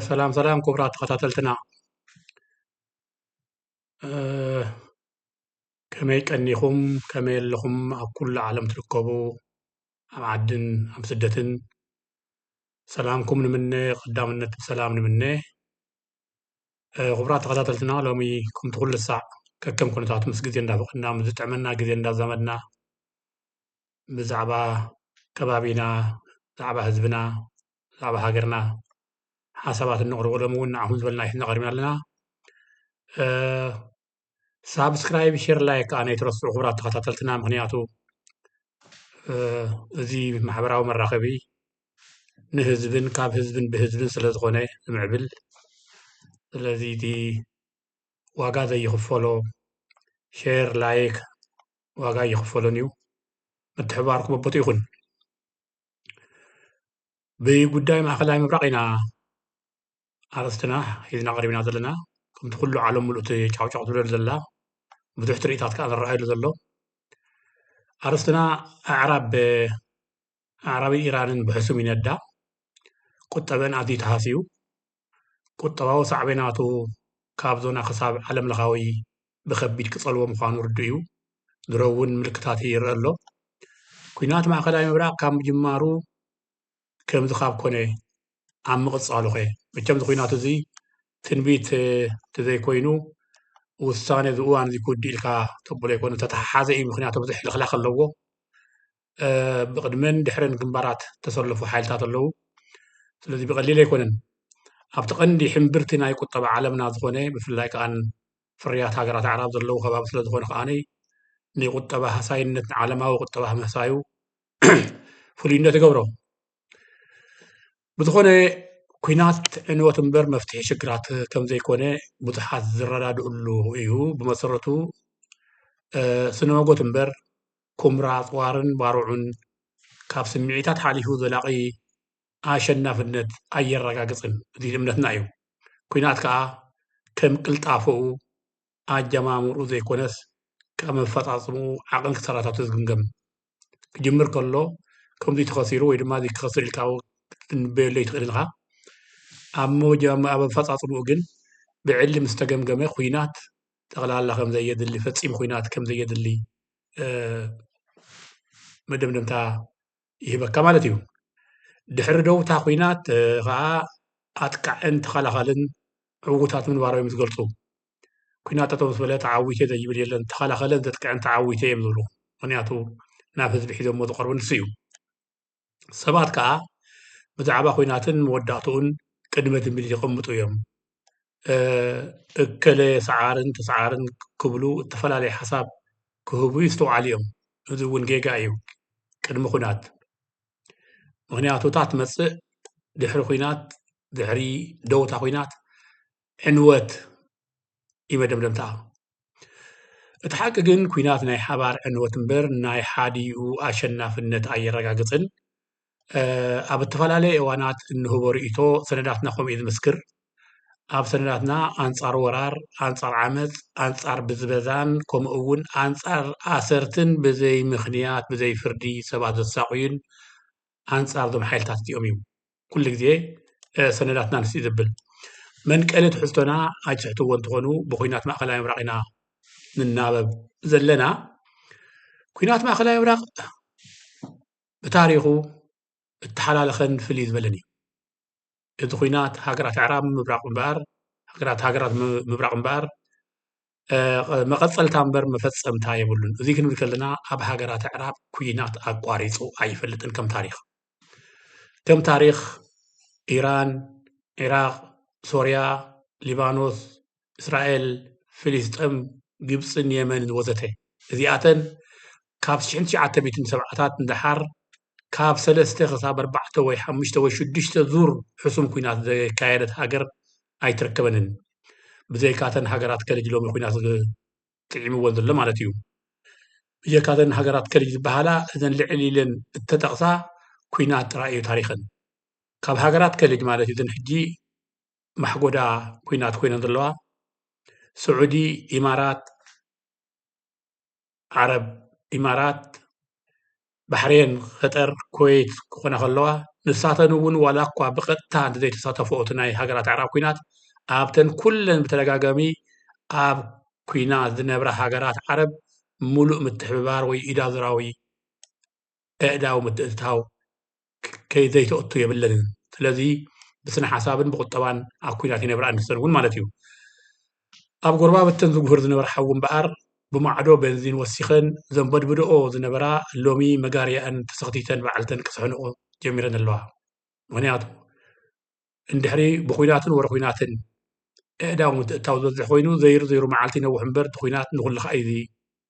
سلام سلام كبرات تخاتلتنا كمي كأنيكم كمي لكم كل عالم تركبوا أم عدن أم سدتن سلامكم نمني قدام النت سلام نمني كبرات تخاتلتنا لومي كنت كل الساعة كم كنتات مس جزين دا بقنا مزت عملنا جزين دا زمدنا بزعبا كبابينا زعبا حزبنا زعبا هاجرنا حسابات النقر ولمون عم زبلنا إحنا قريبنا لنا سابسكرايب شير لايك أنا يترسل خبرات تخاتلتنا مغنياتو እዚ ማሕበራዊ መራኸቢ ንህዝብን ካብ ህዝብን ብህዝብን ስለ ዝኾነ ዝምዕብል ስለዚ እቲ ዋጋ ዘይኽፈሎ ሼር ላይክ ዋጋ ይኽፈሎን እዩ ምትሕብባርኩም በቦቱ ይኹን ብጉዳይ ማእኸላይ ምብራቕ ኢና ኣርእስትና ሒዝና ቀሪብና ዘለና ከምቲ ኩሉ ዓለም ሙሉእ ጫውጫው ትብለሉ ዘላ ብዙሕ ትርኢታት ከዓ ዝረኣየሉ ዘሎ أرسلنا أعرابي إيران بحسوم يندا قطبن عدي تحاسيو قطباو صعبيناتو كابزونا خصاب علم لغاوي بخبيت كصلوا مخانو رديو درون ملكتات يرألو كوينات مع خلاي مبراق كام جمارو كم زخاب كوني عم قصالو خي بجم كويناتو زي تنبيت تزي كوينو وسانه زوان زي كود ديلكا تبول يكون تتحازي مخنياتو بزح الخلاق اللوغو بقدمن دحرن ግንባራት ተሰለፉ ሓይልታት ኣለዉ ስለዚ ብቐሊል ኣይኮነን ኣብቲ ቀንዲ ሕምብርቲ ናይ ቁጠባ ዓለምና ዝኾነ ብፍላይ ከዓ ፍርያት ሃገራት ዓረብ ዘለዉ ከባቢ ስለ ዝኾነ ከዓኒ ንቁጠባ ሃሳይነት ዓለማዊ ቁጠባ መሳዩ ፍሉይነት ይገብሮ ብዝኾነ ኩናት ዕንወት እምበር መፍትሒ ሽግራት ከም ዘይኮነ ብዙሓት ዝረዳድእሉ እዩ ብመሰረቱ ስነ መጎት እምበር ኩምራ ጽዋርን ባርዑን ካብ ስምዒታት ሓሊፉ ዘላቒ ኣሸናፍነት ኣየረጋግፅን እዚ እምነትና እዩ ኩናት ከዓ ከም ቅልጣፍኡ ኣጀማምርኡ ዘይኮነስ ካብ መፈፃፅምኡ ዓቕን ክሰራታቱ ዝግምገም ክጅምር ከሎ ከምዚ ተኸሲሩ ወይ ድማ እዚ ክኸስር ኢልካ ክንበየሎ ይትኽእል ኢልኻ ኣብ መፈፃፅምኡ ግን ብዕሊ ምስ ተገምገመ ኩናት ጠቕላላ ከም ዘየድሊ ፈፂም ኩናት ከም ዘየድሊ መደምደምታ ይህበካ ማለት እዩ ድሕሪ ደውታ ኩናት ከዓ ኣጥቃዕን ተኸላኸልን ዕውታት ምንባሮም እዮም ዝገልፁ ኩናት ጠጠው ምስ በለ ተዓዊተ ዘይብል የለን ተኸላኸለን ዘጥቅዕን ተዓዊተ እዮም ዝብሉ ምክንያቱ ናብ ህዝቢ ሒዞሞ ዝቐርቡ ንሱ እዩ ሰባት ከዓ ብዛዕባ ኩናትን መወዳእትኡን ቅድመ ትንቢል ይቕምጡ እዮም እከለ ሰዓርን ተሰዓርን ክብሉ እተፈላለየ ሓሳብ ክህቡ ይስተውዓሉ እዮም እዚ እውን ጌጋ እዩ ቅድሚ ኩናት ምክንያቱ እታ ትመፅእ ድሕሪ ኩናት ድሕሪ ደውታ ኩናት ዕንወት እዩ መደምደምታ እቲ ሓቂ ግን ኩናት ናይ ሓባር ዕንወት እምበር ናይ ሓዲኡ ኣሸናፍነት ኣየረጋግፅን ኣብ እተፈላለየ እዋናት እንህቦ ርእቶ ሰነዳትና ከምኡ እዩ ዝምስክር ኣብ ሰነዳትና ኣንጻር ወራር ኣንጻር ዓመፅ ኣንጻር ብዝበዛን ከምኡ እውን ኣንጻር ኣሰርትን ብዘይ ምክንያት ብዘይ ፍርዲ ሰባት ዘሳቑዩን ኣንጻር ዞም ሓይልታት እዚኦም እዩ ኩሉ ግዜ ሰነዳትና ንስ እዩ ዝብል መንቀሊ ትሕዝቶና ኣይትሕትዎ እንትኾኑ ብኩናት ማእኸላይ ምብራቕ ኢና ንናበብ ዘለና ኩናት ማእኸላይ ምብራቕ ብታሪኹ እተሓላለኸን ፍልይ ዝበለን እዩ እቲ ኩናት ሃገራት ዕራብ ምብራቕ እምበኣር ሃገራት ምብራቕ እምበኣር መቐፀልታ እምበር መፈፀምታ የብሉን እዚ ክንብል ከለና ኣብ ሃገራት ዕራብ ኩናት ኣቋሪፁ ኣይፈልጥን ከም ታሪክ ኢራን ኢራቅ ሶርያ ሊባኖስ እስራኤል ፍልስጥም ግብፅን የመንን ወዘተ እዚኣተን ካብ 1970ታት እንድሓር ካብ 3 ክሳብ 4 ወይ 5 ወይ 6 ዙር ሕሱም ኩናት ዘካየደት ሃገር ኣይትርከበንን ብዘይካተን ሃገራት ከልጅ ሎሚ ኩናት ጥዒምዎን ዘሎ ማለት እዩ ብዘይካተን ሃገራት ከልጅ ዝበሃላ እዘን ልዕል ኢለን እተጠቕሳ ኩናት ጥራይ እዩ ታሪኽን ካብ ሃገራት ከልጅ ማለት እዩ እዘን ሕጂ ማሕጎዳ ኩናት ኮይነን ዘለዋ ስዑዲ ኢማራት ዓረብ ኢማራት ባሕሬን ቀጠር ኩዌት ክኾና ከለዋ ንሳተን እውን ዋላ እኳ ብቐጥታ እንተዘይተሳተፍኦ እቲ ናይ ሃገራት ኣዕራብ ኩናት ኣብተን ኩለን ብተደጋጋሚ ኣብ ኩናት ዝነበራ ሃገራት ዓረብ ሙሉእ ምትሕብባር ወይ ኢዳዙራዊ ኣእዳው ምትእትታው ከይዘይተአቱ የብለንን ስለዚ ብስነ ሓሳብን ብቁጠባን ኣብ ኩናት ይነብራ ኣንስተን እውን ማለት እዩ ኣብ ጎረባብተን ዝግብር ዝነበረ ሓዊ እምበኣር ብማዕዶ ቤንዚን ወሲኸን ዘንበድብድኦ ዝነበራ ሎሚ መጋርያአን ተሰኽቲተን ባዕልተን ክስሕንኦ ጀሚረን ኣለዋ ምክንያቱ እንድሕሪ ብኩናትን ወረ ኩናትን ኣእዳው ምትእታው ዝበዝሕ ኮይኑ ዘይሩ ዘይሩ መዓልቲ ይነውሕ እምበር እቲ ኩናት ንኩልካ እዩ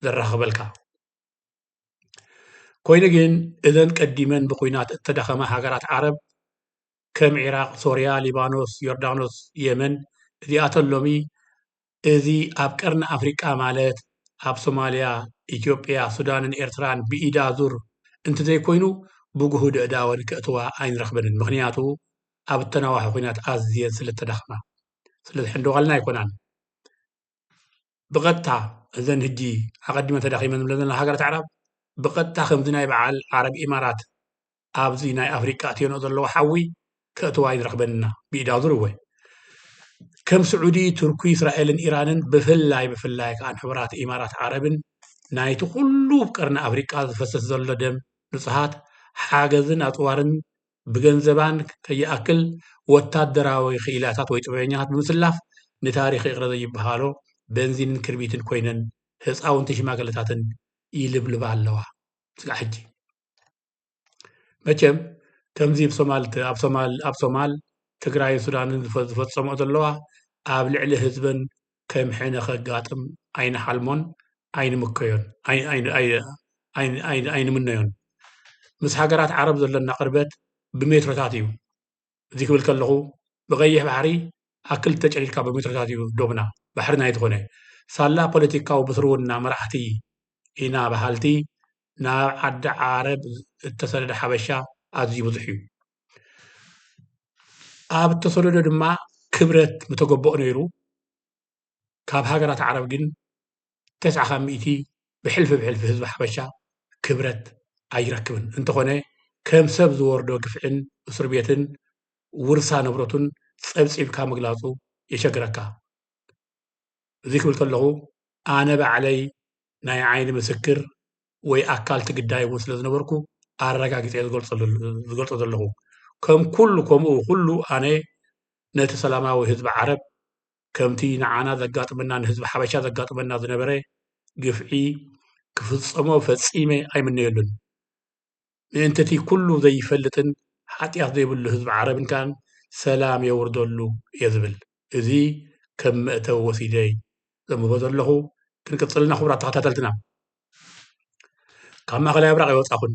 ዘራኽበልካ ኮይኑ ግን እዘን ቀዲመን ብኩናት እተዳኸማ ሃገራት ዓረብ ከም ኢራቅ ሶርያ ሊባኖስ ዮርዳኖስ የመን እዚኣተን ሎሚ እዚ ኣብ ቀርኒ ኣፍሪቃ ማለት ኣብ ሶማልያ ኢትዮጵያ ሱዳንን ኤርትራን ብኢዳ ዙር እንተዘይኮይኑ ብጉህድ ኣእዳወን ከእትዋ ኣይንረኽበንን ምክንያቱ ኣብ እተናዋሒ ኩናት ኣዝየን ስለተዳኸማ ስለዚ ሕንደዋልና ኣይኮናን ብቐጥታ እዘን ሕጂ ኣቐዲመን ተዳኺመን ዝብለን ዘለና ሃገራት ዓረብ ብቐጥታ ከምዚ ናይ በዓል ዓረብ ኢማራት ኣብዚ ናይ ኣፍሪቃ እትየንኦ ዘለዎ ሓዊ ከእትዋ ኣይንረኽበንና ብኢዳ ዙር እወ ከም ስዑዲ ቱርኪ እስራኤልን ኢራንን ብፍላይ ከዓ ሕቡራት ኢማራት ዓረብን ናይቲ ኩሉ ቀርኒ ኣፍሪቃ ዝፈሰስ ዘሎ ደም ንጹሃት ሓገዝን ኣፅዋርን ብገንዘባን ከይኣክል ወታደራዊ ክኢላታት ወይ ጥበበኛታት ብምስላፍ ንታሪክ ይቕረ ዘይበሃሎ ቤንዚንን ክርቢትን ኮይነን ህፃውንቲ ሽማግለታትን ይልብልባ ኣለዋ ስጋ ሕጂ መቸም ከምዚ ኣብ ሶማል ትግራይ ሱዳንን ዝፈፀምኦ ዘለዋ ኣብ ልዕሊ ህዝበን ከም ሕነ ከጋጥም ኣይንሓልሞን ኣይንምከዮን ኣይንምነዮን ምስ ሃገራት ዓረብ ዘለና ቅርበት ብሜትሮታት እዩ እዚ ክብል ከለኹ ብቀይሕ ባሕሪ ኣክል ተጨሊልካ ብሜትሮታት እዩ ዶብና ባሕሪ ናይ ዝኾነ ሳላ ፖለቲካዊ ብስርውና መራሕቲ ኢና ባህልቲ ናብ ዓዲ ዓረብ እተሰደደ ሓበሻ ኣዝዩ ብዙሕ እዩ ኣብ እተሰደዶ ድማ ክብረት ምተገበኦ ነይሩ ካብ ሃገራት ዓረብ ግን 90% ብሕልፊ ህዝቢ ሓበሻ ክብረት ኣይረክብን እንተኾነ ከም ሰብ ዝወርዶ ግፍዕን እስር ቤትን ውርሳ ንብረቱን ፀብፂብካ ምግላፁ የሸግረካ እዚ ክብል ከለኹ ኣነ ባዕለይ ናይ ዓይኒ ምስክር ወይ ኣካል ትግዳይ እውን ስለ ዝነበርኩ ኣረጋጊፀ ዝገልፆ ዘለኹ ከም ከምኡ ኩሉ ኣነ ነቲ ሰላማዊ ህዝቢ ዓረብ ከምቲ ንዓና ዘጋጥመና ንህዝቢ ሓበሻ ዘጋጥመና ዝነበረ ግፍዒ ክፍፀሞ ፈፂመ ኣይምነየሉን ምእንቲ እቲ ኩሉ ዘይፈልጥን ሓጢኣት ዘይብሉ ህዝቢ ዓረብን ካን ሰላም የውርደሉ እየ ዝብል እዚ ከም መእተዊ ወሲደይ ዘንብቦ ዘለኹ ክንቅፅልና ክቡራት ተኸታተልትና ካብ ማእኸላይ ምብራቅ ይወፃኹን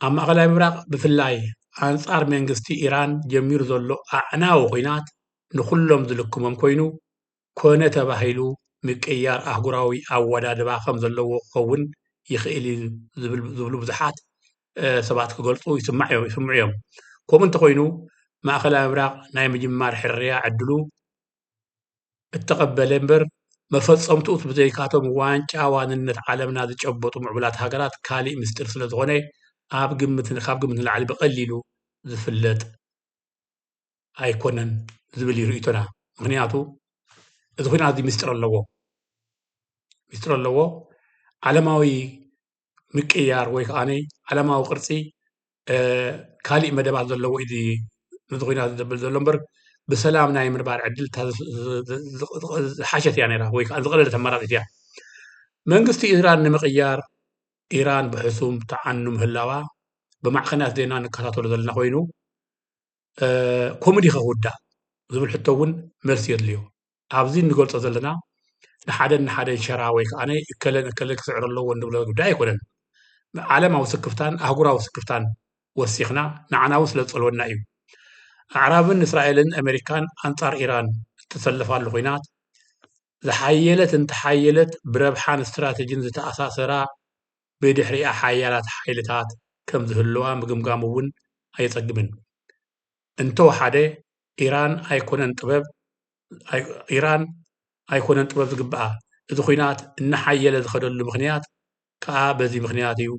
ኣብ ማእኸላይ ምብራቅ ብፍላይ ኣንጻር መንግስቲ ኢራን ጀሚሩ ዘሎ ኣዕናዊ ኩናት ንኩሎም ዝልክሞም ኮይኑ ኮነ ተባሂሉ ምቅያር ኣህጉራዊ ኣወዳድባ ከም ዘለዎ ክኸውን ይኽእል ዝብሉ ብዙሓት ሰባት ክገልፁ ይስምዑ እዮም ከምኡ እንተኮይኑ ማእኸላይ ምብራቅ ናይ ምጅማር ሕርያ ዕድሉ እተቐበለ እምበር መፈፀምትኡት ብዘይካቶም ዋንጫ ዋንነት ዓለምና ዝጨበጡ ምዕቡላት ሃገራት ካሊእ ምስጢር ስለ ዝኾነ ካብ ግምት ንላዕሊ ብቐሊሉ ዝፍለጥ ኣይኮነን ዝብል እዩ ርእቶና ምክንያቱ እዚ ኩናት እዚ ምስጢር ኣለዎ ዓለማዊ ምቅያር ወይ ከዓኒ ዓለማዊ ቅርፂ ካሊእ መደባት ዘለዎ እዩ ነዚ ኩናት ዘብል ዘሎ እምበር ብሰላም ናይ ምንባር ዕድል ዝሓሸት እያ ነይራ ወይ ከዓ ዝቐለለት ኣማራፂት እያ መንግስቲ ኢራን ንምቅያር ኢራን ብሕሱም ተዓኑ ምህላዋ ብማዕኸናት ዜና ንከታተሎ ዘለና ኮይኑ ኮሚዲ ክውዳእ ዝብል ሕቶ እውን መልሲ የድልዮ ኣብዚ እንገልፆ ዘለና ንሓደን ሸራ ወይ ከዓ እከለን ክስዕር ኣለዎ እንብሎ ጉዳይ ኣይኮነን ዓለማዊ ስክፍታን ኣህጉራዊ ስክፍታን ወሲኽና ንዓና እውን ስለ ዝፀልወና እዩ ኣዕራብን እስራኤልን ኣሜሪካን ኣንጻር ኢራን ዝተሰለፋሉ ኩናት ዝሓየለት እንተሓየለት ብረብሓን እስትራቴጂን ዝተኣሳሰራ ብድሕሪኣ ሓያላት ሓይልታት ከም ዝህልዋ ምግምጋም እውን ኣየፀግምን እንተወሓደ ኢራን ኣይኮነን ጥበብ ዝግብኣ እዚ ኩናት እናሓየለ ዝኸደሉ ምክንያት ከዓ በዚ ምክንያት እዩ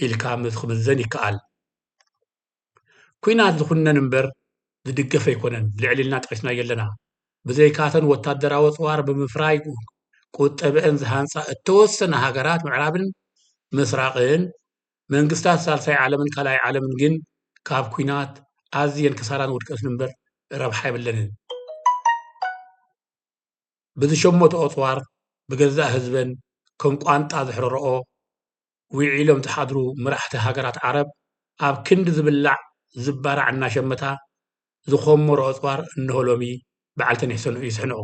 ኢልካ ምዝን ይከኣል ኩናት ዝኹነን እምበር ዝድገፍ ኣይኮነን ልዕሊልና ጠቂስና የለና ብዘይካተን ወታደራዊ ጽዋር ብምፍራይ ቁጠብአን ዝሃንፃ እተወሰነ ሃገራት ምዕራብን ምስራቅን መንግስታት ሳልሳይ ዓለምን ካልኣይ ዓለምን ግን ካብ ኩናት ኣዝየን ክሳራን ውድቀትን እምበር ረብሓ የብለንን ብዝሸመቱ ኣፅዋር ብገዛእ ህዝበን ከም ቋንጣ ዝሕረርኦ ውዒሎም ዝሓድሩ መራሕቲ ሃገራት ዓረብ ኣብ ክንዲ ዝብላዕ ዝባራዕ እናሸመታ ዝኸመሮ ኣፅዋር እንሆ ሎሚ በዓልተን ይስሕንኦ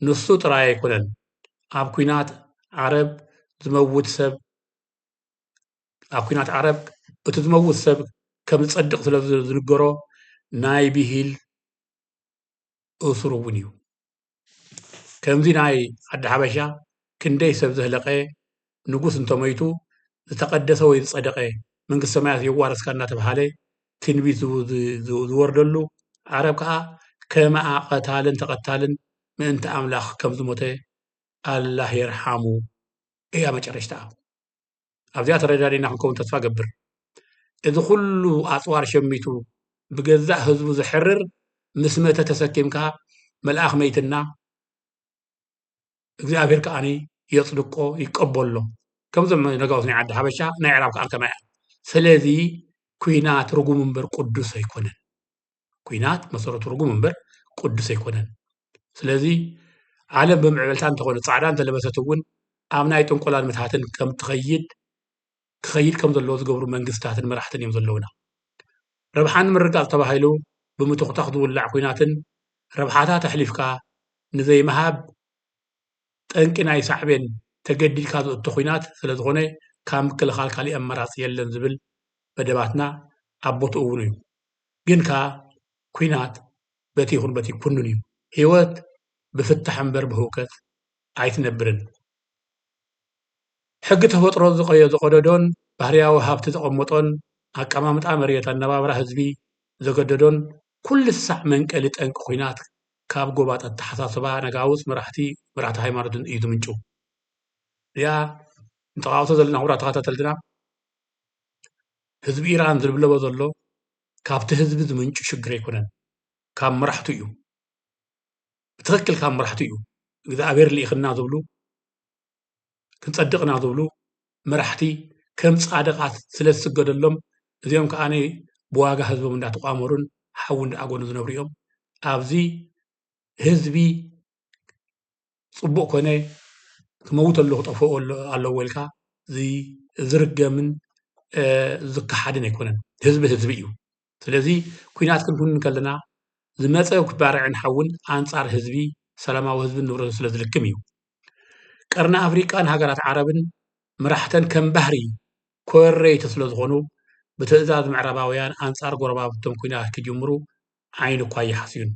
ንሱ ጥራይ ኣይኮነን ኣብ ኩናት ዓረብ ዝመውት ሰብ ኣብ ኩናት ዓረብ እቲ ዝመውት ሰብ ከም ዝጸድቕ ስለ ዝንገሮ ናይ ብሂል እሱር እውን እዩ ከምዚ ናይ ዓዲ ሓበሻ ክንደይ ሰብ ዘህለቀ ንጉስ እንተሞይቱ ዝተቀደሰ ወይ ዝጸደቀ መንግስቲ ሰማያት የዋረስካ እናተባሃለ ትንቢት ዝወርደሉ ዓረብ ከዓ ከመኣ ቀታልን ተቀታልን ምእንቲ ኣምላኽ ከም ዝሞተ ኣላህ የርሓሙ እያ መጨረሽታ ኣብዚኣ ተረዳዲና ክንከውን ተስፋ ገብር እዚ ኩሉ ኣፅዋር ሸሚቱ ብገዛእ ህዝቡ ዝሕርር ምስ መተ ተሰኪምካ መልኣኽ መይትና እግዚኣብሔር ከዓኒ የጽድቆ ይቀበሎ ከምዞም ነጋውት ናይ ዓዲ ሓበሻ ናይ ዕራብ ከዓ ከማይ ስለዚ ኩናት ርጉም እምበር ቅዱስ ኣይኮነን ኩናት መሰረቱ ርጉም እምበር ቅዱስ ኣይኮነን ስለዚ ዓለም ብምዕበልታ እንተኾነ ጻዕዳ እንተለበሰት እውን ኣብ ናይ ጥንቆላን ምትሃትን ከም ትኸይድ ክኸይድ ከም ዘለዎ ዝገብሩ መንግስታትን መራሕትን እዮም ዘለውና ረብሓን ምርጋፅ ተባሂሉ ብምትኽታኽ ዝውላዕ ኩናትን ረብሓታት ኣሕሊፍካ ንዘይመሃብ ጠንቂ ናይ ሳዕቤን ተገዲድካ ዝእቱ ኩናት ስለ ዝኾነ ካብ ምክልኻል ካሊእ ኣማራፂ የለን ዝብል መደባትና ኣቦትኡ እውን እዩ ግን ከዓ ኩናት በቲ ይኹን በቲ ኩኑን እዩ ህይወት ብፍታሕ እምበር ብህውከት ኣይትነብርን ሕጊ ተፈጥሮ ዝቆደዶን ባህርያዊ ሃብቲ ዘቐመጦን ኣቀማምጣ መሬት ኣነባብራ ህዝቢ ዘገደዶን ኩሉ ሳዕ መንቀሊ ጠንቂ ኩናት ካብ ጎባጣ ኣተሓሳስባ ነጋውስ መራሕቲ ሃይማኖትን እዩ ዝምንጩ እዚኣ እንተቃውቶ ዘለና ሁራ ተኸታተልትና ህዝቢ ኢራን ዝልብለቦ ዘሎ ካብቲ ህዝቢ ዝምንጩ ሽግር ኣይኮነን ካብ መራሕቱ እዩ ብትኽክል ካብ መራሕቱ እዩ እግዚኣብሔር ልኢኽና ዝብሉ ክንጸድቕና ዝብሉ መራሕቲ ከም ጻድቃት ስለ ዝስገደሎም እዚኦም ከዓኒ ብዋጋ ህዝቦም እንዳተቋመሩን ሓዊ እንዳኣጎኑ ዝነብሩ እዮም ኣብዚ ህዝቢ ጽቡቕ ኮነ ክመውት ኣለኹ ጠፍኦ ኣለዎ ኢልካ ዝርገምን ዝከሓድን ኣይኮነን ህዝቢ እዩ ስለዚ ኩናት ክንኩን ከለና ዝመፀ ክባርዕን ሓውን ኣንጻር ህዝቢ ሰላማዊ ህዝብን ንብረቱ ስለ ዝልክም እዩ ቀርኒ ኣፍሪቃን ሃገራት ዓረብን መራሕተን ከም ባህሪ ኮረይቲ ስለ ዝኾኑ ብትእዛዝ ምዕራባውያን ኣንጻር ጎረባብቶም ኩናት ክጅምሩ ዓይኑ እኳ ይሓስዩን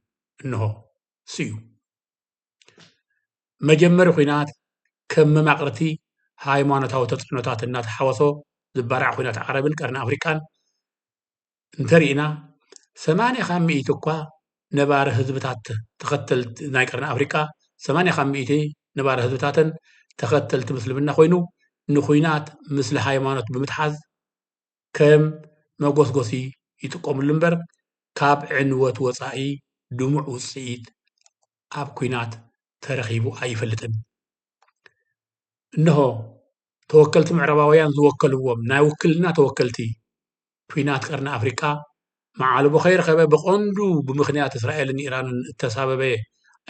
እንሆ ስዩ መጀመሪ ኩናት ከም መማቕርቲ ሃይማኖታዊ ተፅዕኖታት እናተሓወሶ ዝባርዕ ኩናት ዓረብን ቀርኒ ኣፍሪቃን እንተሪእና 80 ካብ ሚኢት እኳ ነባሪ ህዝብታት ተኸተልቲ ናይ ቀርኒ ኣፍሪቃ 80 ካብ ሚኢት ነባሪ ህዝብታትን ተኸተልቲ ምስልምና ኮይኑ ንኩናት ምስሊ ሃይማኖት ብምትሓዝ ከም መጎስጎሲ ይጥቀምሉ እምበር ካብ ዕንወት ወፃኢ ድሙዕ ውፅኢት ኣብ ኩናት ተረኺቡ ኣይፈልጥን እንሆ ተወከልቲ ምዕራባውያን ዝወከልዎም ናይ ውክልና ተወከልቲ ኩናት ቀርኒ ኣፍሪቃ መዓልቦ ኸይረኸበ ብቐንዱ ብምኽንያት እስራኤልን ኢራንን እተሳበበ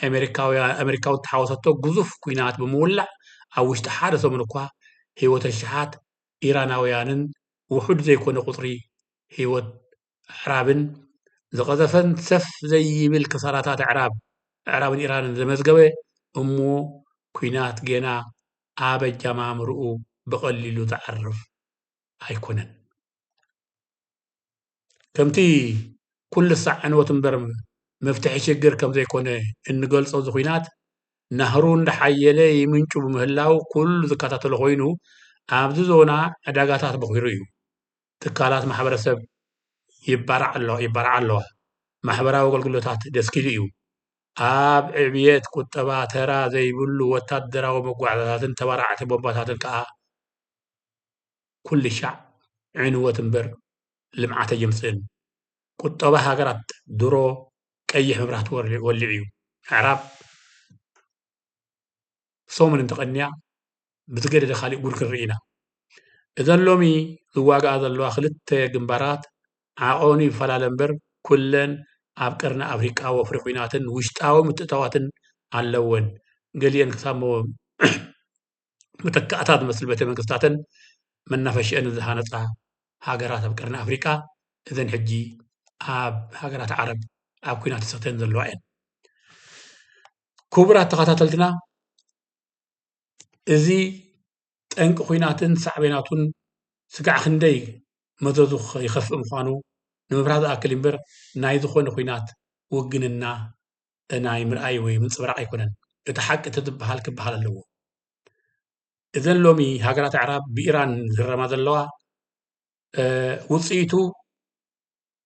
ኣሜሪካዊ ተሓወሰቶ ግዙፍ ኩናት ብምውላዕ ኣብ ውሽጢ ሓደ ሰሙን እኳ ህይወት ኣሽሓት ኢራናውያንን ውሑድ ዘይኮነ ቁፅሪ ህይወት ኣዕራብን ዝቐዘፈን ሰፍ ዘይብል ክሳራታት ኣዕራብን ኢራንን ዘመዝገበ እሞ ኩናት ጌና ኣብ ኣጀማምርኡ ብቐሊሉ ዝዓርፍ ኣይኮነን ከምቲ ኩሉ ሳዕ ዕንወት እምበር መፍትሒ ሽግር ከም ዘይኮነ እንገልጾ እዚ ኩናት ናህሩ እንዳሓየለ ይምንጩ ብምህላው ኩሉ ዝከታተሎ ኮይኑ ኣብዚ ዞና ዕዳጋታት በኺሩ እዩ ትካላት ማሕበረሰብ ይባርዓ ኣለዋ ማሕበራዊ ኣገልግሎታት ደስኪሉ እዩ ኣብ ዕብየት ቁጠባ ተራ ዘይብሉ ወታደራዊ መጓዓዝያታትን ተባራዕቲ ቦምባታትን ከዓ ኩሉ ሻዕ عنوة تنبر لمعة يمسن ቁጠባ ሃገራት ድሮ ቀይሕ መብራህቲ ወሊዕ እዩ ዕራብ ሶምን እንተቐንያ ብዝገደደ ካሊእ ጉድ ክንርኢ ኢና እዘን ሎሚ ዝዋግኣ ዘለዋ ክልተ ግንባራት ዓቆኑ ይፈላለ እምበር ኩለን ኣብ ቀርኒ ኣፍሪቃ ወፍሪ ኩናትን ውሽጣዊ ምትእትታዋትን ኣለወን ገሊአን ክሳብ መተካእታት ዝመስል ቤተ መንግስታትን መናፈሽአን ዝሃነፃ ሃገራት ኣብ ቀርኒ ኣፍሪቃ እዘን ሕጂ ኣብ ሃገራት ዓረብ ኣብ ኩናት ተሰተን ዘለዋ እየን ክቡራት ተኸታተልትና እዚ ጠንቂ ኩናትን ሳዕቤናቱን ስጋዕ ክንደይ መዘዙ ይኸፍእ ምዃኑ ንምብራህ ዝኣክል እምበር ናይ ዝኾነ ኩናት ውግንና ናይ ምርኣይ ወይ ምንፅብራቕ ኣይኮነን እቲ ሓቂ ተዝበሃል ክበሃል ኣለዎ እዘን ሎሚ ሃገራት ዕራብ ብኢራን ዝረማ ዘለዋ ውፅኢቱ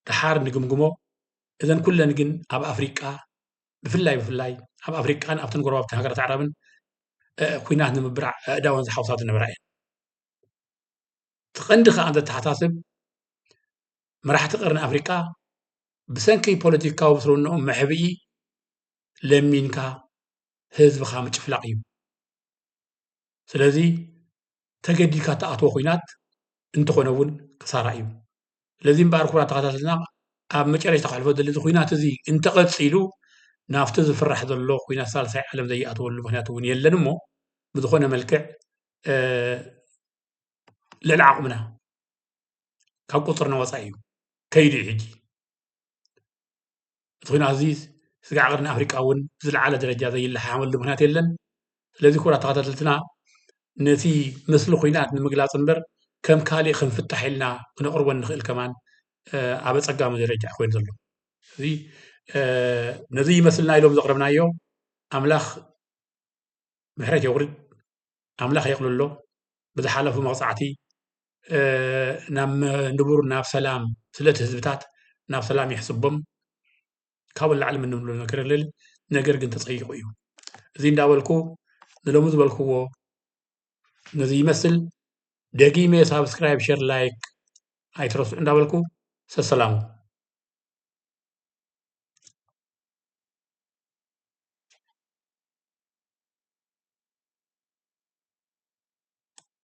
ድሓር ንግምግሞ እዘን ኩለን ግን ኣብ ኣፍሪቃ ብፍላይ ኣብ ኣፍሪቃን ኣብተን ጎረባብቲ ሃገራት ዓረብን ኩናት ንምብራዕ ኣእዳወን ዝሓውሳ ዝነበራ እየን ትቐንዲ ከዓ እንተተሓሳስብ መራሕቲ ቀርኒ ኣፍሪቃ ብሰንኪ ፖለቲካዊ ብስርንኦም መሕብኢ ለሚንካ ህዝብኻ ምጭፍላቕ እዩ ስለዚ ተገዲድካ ተኣትዎ ኩናት እንተኾነ እውን ክሳራ እዩ ስለዚ እምበኣር ክቡራት ተኸታተልና ኣብ መጨረሻ ተሕልፎ ዘሎ እዚ ኩናት እዚ እንተቐፂሉ ናብቲ ዝፍራሕ ዘሎ ኩናት ሳልሳይ ዓለም ዘይኣትወሉ ምክንያት እውን የለን እሞ ብዝኾነ መልክዕ ልዕሊ ዓቕምና ካብ ቁፅርና ወፃኢ እዩ ከይዱ እዩ ሕጂ እቲ ኩናት እዚ ስጋዕ ቀርኒ ኣፍሪቃ እውን ዝለዓለ ደረጃ ዘይለሓመሉ ምክንያት የለን ስለዚ ክቡራት ተኸታተልትና ነቲ ምስሊ ኩናት ንምግላፅ እምበር ከም ካሊእ ክንፍታሕ ኢልና ክነቕርቦ ንኽእል ከማን ኣብ ኣፀጋሚ ደረጃ ኮይኑ ዘሎ እዚ ነዚ ይመስልና ኢሎም ዘቕረብናዮ ኣምላኽ ምሕረት የውርድ ኣምላኽ የቕልሎ ብዝሓለፉ መቕፃዕቲ ናብ ንቡር ናብ ሰላም ስለቲ ህዝብታት ናብ ሰላም ይሕስቦም ካብኡ ላዕሊ ምን ንብሎ ነገር የለን ነገር ግን ተፀይቑ እዩ እዚ እንዳበልኩ ንሎሚ ዝበልክዎ ነዚ ይመስል ደጊሜ ሳብስክራይብ ሸር ላይክ ኣይትረስዑ እንዳበልኩ ሰላሙ